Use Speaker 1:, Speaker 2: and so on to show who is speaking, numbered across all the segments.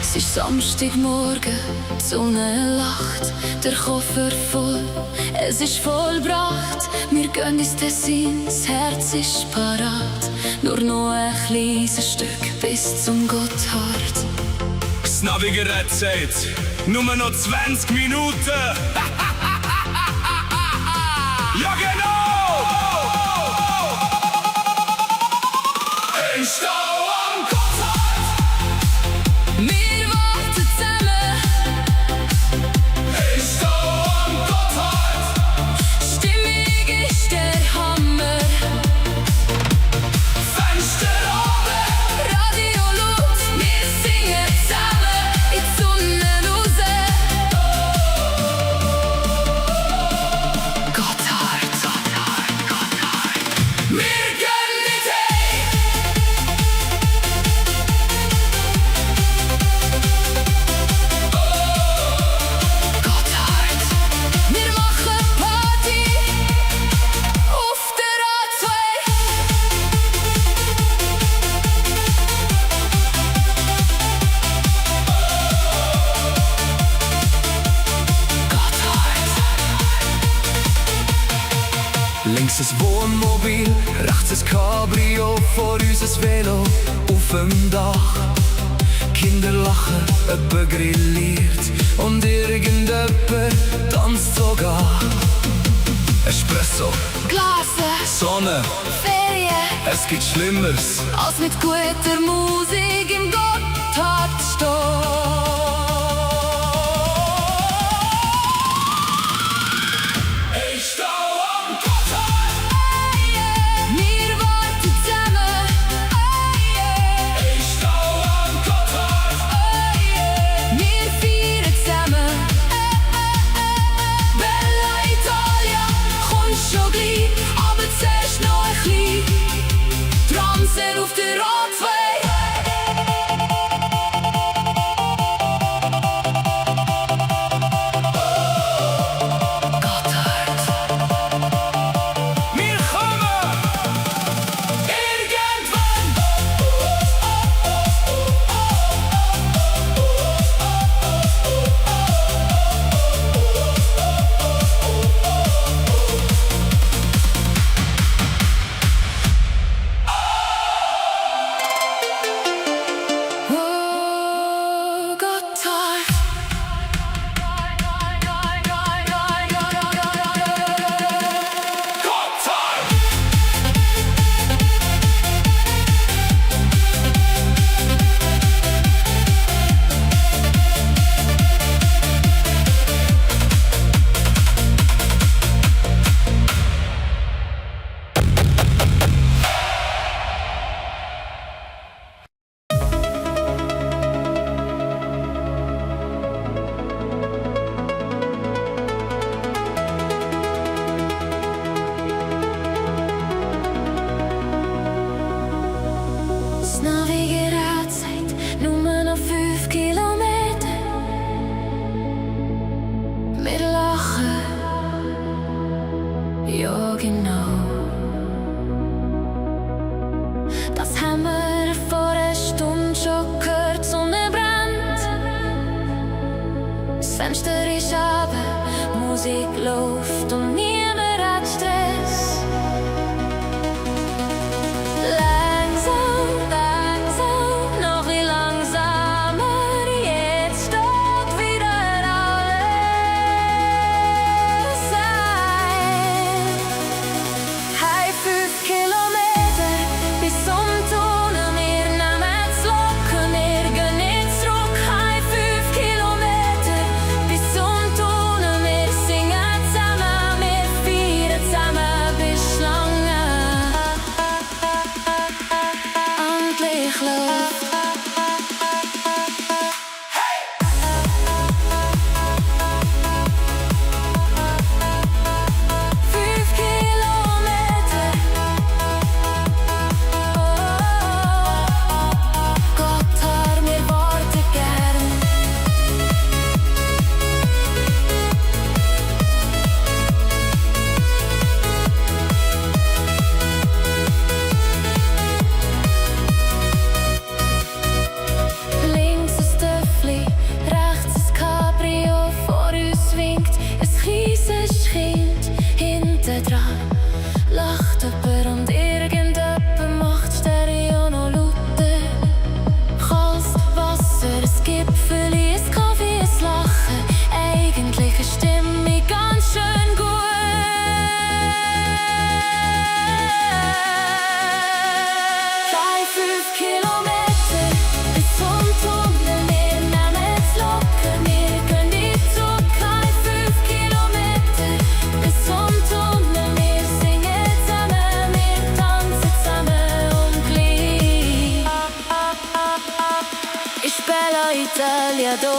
Speaker 1: Es ist Samstagmorgen, die Sonne lacht, der Koffer voll, es ist vollbracht. Wir gehen ins Tessin, das Herz ist parat, nur noch ein kleines Stück bis zum Gotthard.
Speaker 2: Das Navigerät sagt, nur noch 20 Minuten. Ja genau! Ich stau am Gotthard.
Speaker 1: Wir warten zusammen.
Speaker 2: Ich stau am Gotthard.
Speaker 1: Stimmung ist der Hammer.
Speaker 2: Fenster oben.
Speaker 1: Radio laut, wir singen zusammen in die Sonne raus. Gotthard, Gotthard, Gotthard.
Speaker 2: Wir gehen nicht heim.
Speaker 1: Gotthard. Wir machen Party auf der A2.
Speaker 3: Links ein Wohnmobil, rechts ein Cabrio, vor uns ein Velo auf dem Dach. Kinder lachen, jemand grilliert und irgendjemand tanzt sogar. Espresso,
Speaker 1: Glasen,
Speaker 3: Sonne,
Speaker 1: Ferien,
Speaker 3: es gibt Schlimmeres.
Speaker 1: als mit guter Musik im Gotthard zu stehen.
Speaker 2: Ich stau am Gotthard.
Speaker 1: Wir warten zusammen.
Speaker 2: Ich stau am Gotthard.
Speaker 1: Wir feiern zusammen. Bella Italia, kommst schon gleich, aber zuerst noch ein klein. Transen auf der A2. Gotthard.
Speaker 2: Wir kommen. Irgendwann.
Speaker 1: Oh, Gotthard.
Speaker 2: Gotthard.
Speaker 1: Das Navigerät sagt nur noch 5 Kilometer. Wir lachen, ja genau. Das haben wir vor einer Stunde schon gehört, die Sonne brennt. Das Fenster ist runter, Musik läuft und niemand hat Stress. Langsam, langsam, noch viel langsamer, jetzt steht wieder alles ein. Hey, 5 Kilometer bis zum Tunnel, wir nehmen es locker, wir gehen nicht zurück. Hey, 5 Kilometer bis zum Tunnel, wir singen zusammen, wir Bella Italia do.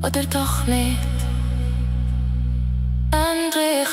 Speaker 1: Oder doch nicht. Endlich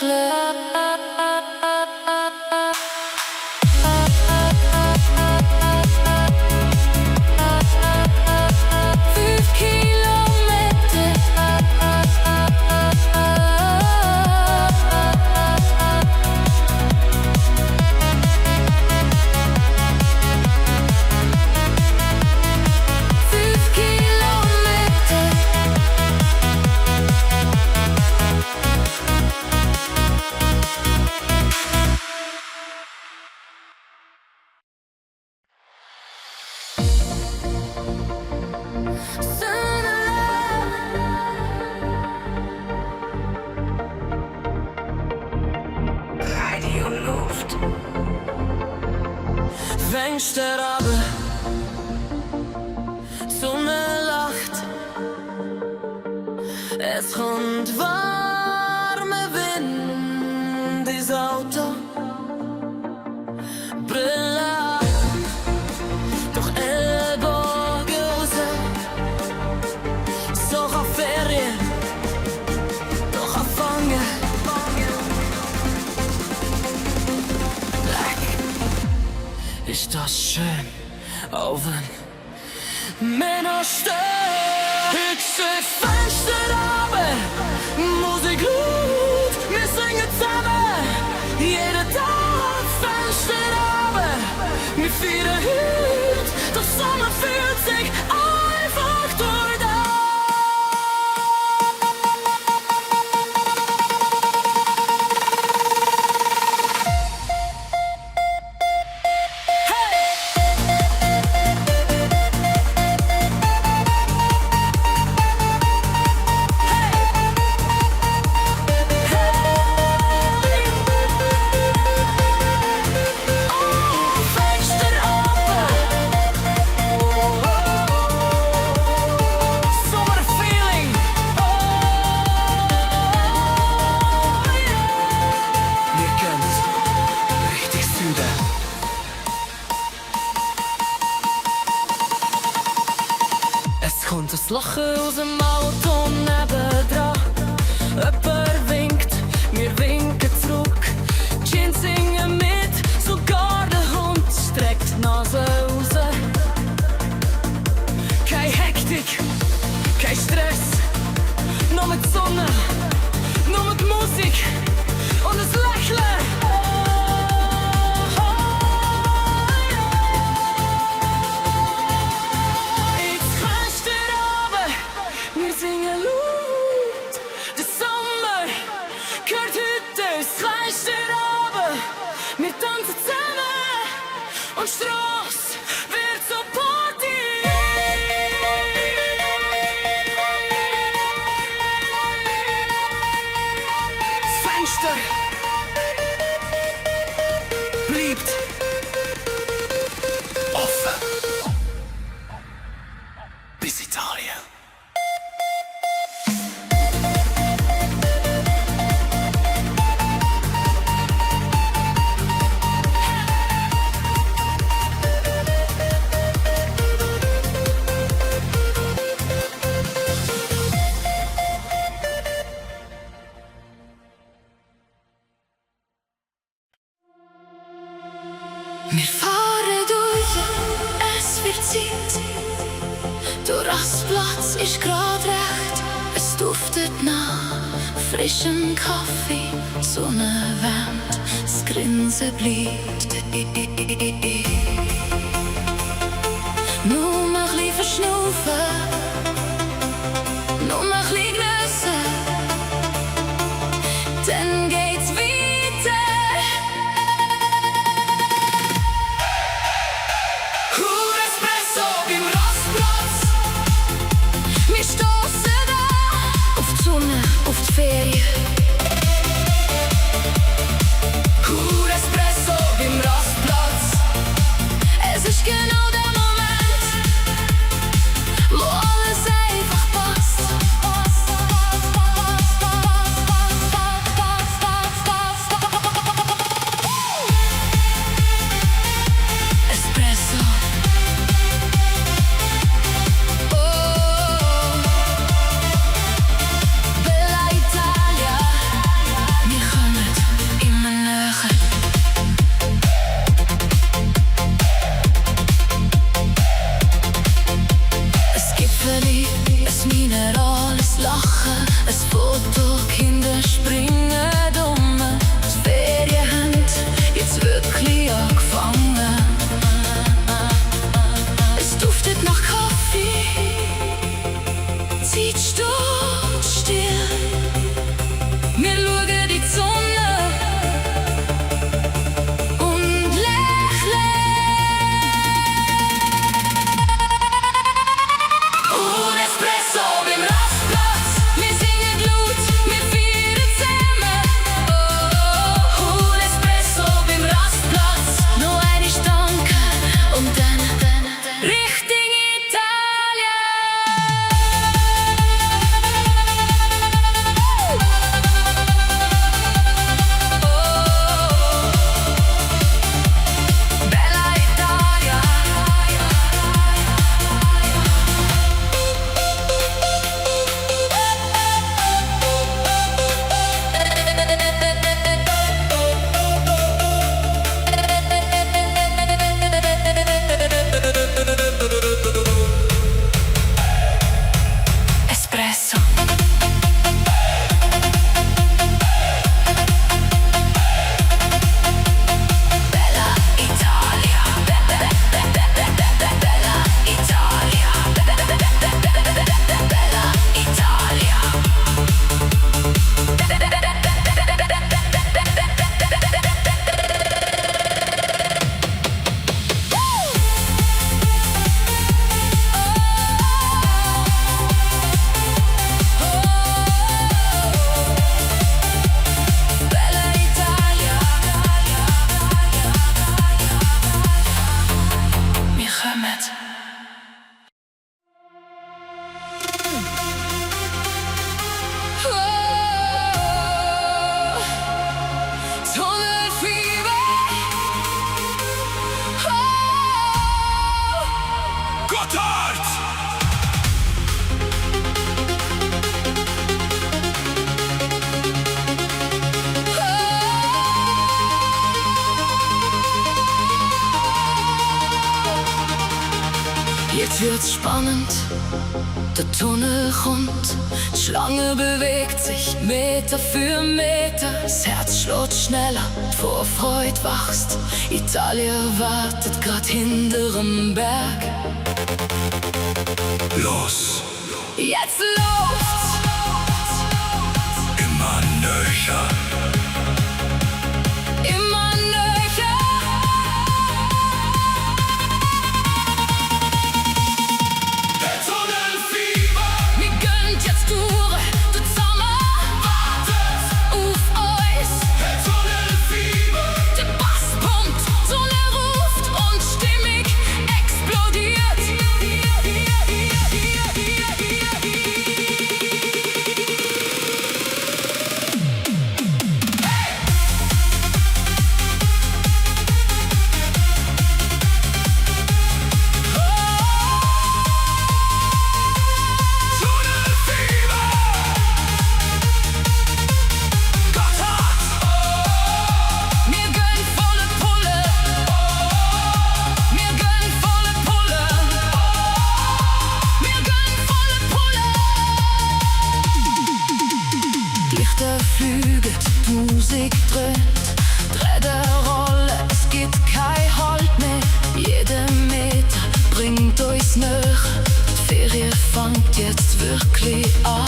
Speaker 4: Fensterabend, Sonne lacht, es kommt warmer Wind ins Auto, Brille ab, durch Ellbogen raus, so kann Ferien, doch anfangen. Ist das schön, auch wenn Männer stehen. Heute Fenster runter, Musik laut, wir singen zusammen. Jeden Tag Fenster runter, wir feiern heute, der Sommer fühlt sich einfach durch das. Kommt das Lachen aus dem Auto nebendran. Jemand winkt, wir winken zurück. Jeans singen mit, sogar der Hund streckt die Nase raus. Keine Hektik, kein Stress, nur mit Sonne, nur mit Musik und das Lächeln. Wir tanzen zusammen und Strasse wird so Party. Das Fenster bleibt offen bis Italien.
Speaker 1: Wir fahren durch, es wird Zeit. Der Rastplatz ist grad recht, es duftet nach frischem Kaffee. Die Sonne wärmt, das Grinsen bleibt. Nur mal ein bisschen verschnaufen, nur mal ein bisschen geniessen, dann geht's weiter.
Speaker 4: Espresso beim Rastplatz.
Speaker 1: Wir stoßen an auf die Sonne. auf die Ferien. Espresso beim Rastplatz. Es ist genau der Moment, wo alles einfach passt. Espresso. Oh, Bella Italia. Wir kommen immer näher. Es minerales Lachen, ein Foto, Kinder springen dumm. Die Ferien haben jetzt wirklich angefangen. Es duftet nach Kaffee, Zeit steht still. Wir schauen die Sonne und lächeln. Un Espresso beim Rastplatz. Wir singen laut, wir feiern zusammen. Un Espresso beim Rastplatz. Noch eine Stanke und dann Richtung Italien. Bella Italia. Espresso. Bella Italia. Bella Italia. Bella Italia. Bella Italia. Wir kommen. Tunnelfieber.
Speaker 2: Gotthard!
Speaker 1: Jetzt wird's spannend, der Tunnel kommt, die Schlange bewegt sich Meter für Meter, das Herz schlägt schneller, die Vorfreude wächst, Italien wartet grad hinterm Berg.
Speaker 2: Los,
Speaker 1: Jetzt läuft's!
Speaker 2: immer nöcher.
Speaker 1: Immer näher.
Speaker 2: Der Tunnelfieber
Speaker 1: Wir gehen jetzt durch, der Sommer wartet auf uns.
Speaker 2: Der Tunnelfieber
Speaker 1: Der Bass pumpt, Sonne ruft und Stimmung explodiert.
Speaker 2: Tunnelfieber Gotthard!
Speaker 1: Wir gehen volle Pulle. Wir gehen volle Pulle. Wir gehen volle Pulle. Die Lichter flügen, die Musik dröhnt. Räder rollen, es gibt kein Halt mehr. Jeder Meter bringt uns näher. Die Ferie fängt jetzt wirklich an.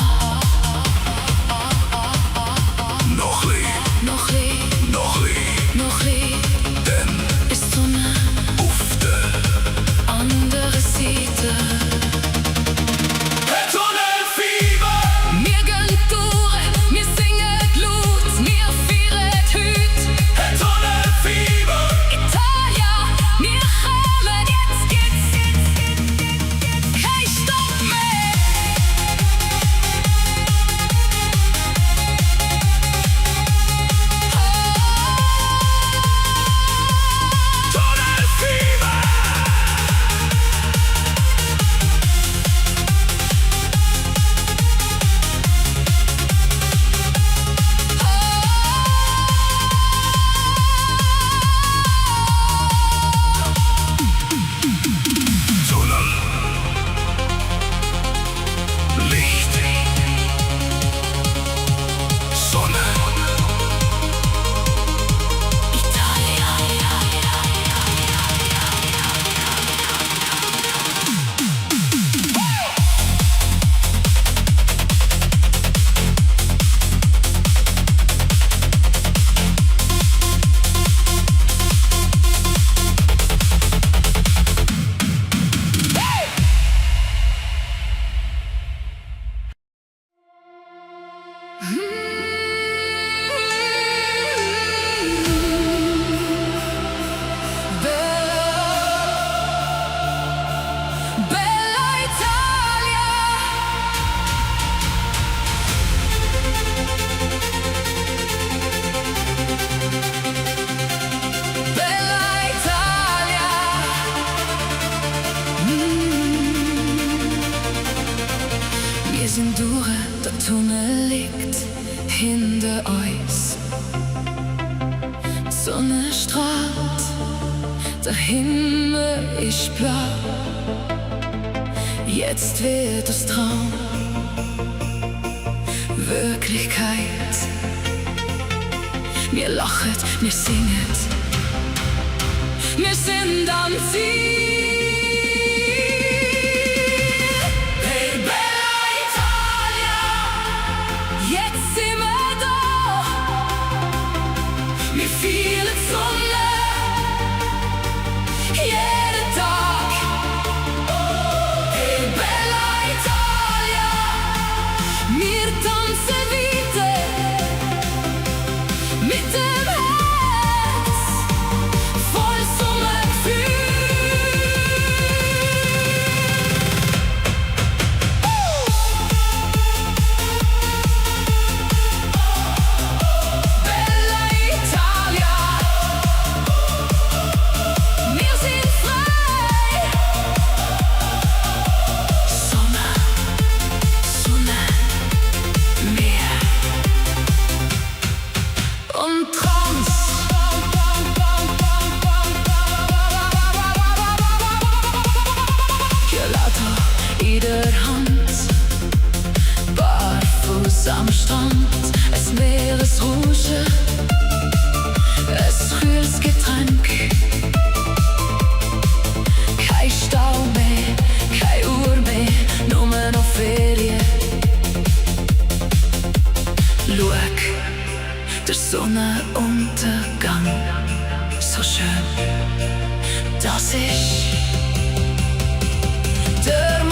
Speaker 2: Noch lieb,
Speaker 1: Noch lieb,
Speaker 2: noch lieb,
Speaker 1: noch lieb.
Speaker 2: denn
Speaker 1: Ist die Sonne
Speaker 2: auf der
Speaker 1: andere Seite.
Speaker 2: Tunnelfieber
Speaker 1: Wir gehen durch, Bella Italia. Bella Italia. Wir sind durch, der Tunnel liegt hinter uns. Die Sonne strahlt, der Himmel ist blau. Jetzt wird das Traum Wirklichkeit. Wir lachen, wir singen, wir sind am Ziel. Hey Bella Italia, jetzt sind wir da. Wir fühlen die Sonne jeden Tag. Hey Bella Italia, wir tanzen weiter mit dem Herz voll Sommergefühl. Bella Italia, wir sind frei. Sommer, Sonne, Meer und Trance. Gelato in der Hand, barfuß am Strand, es Meeresrauschen, es kühles Getränk. Kein Stau mehr, keine Uhr mehr, nur noch Ferien. Schau, der Sonnenuntergang, so schön, das ist der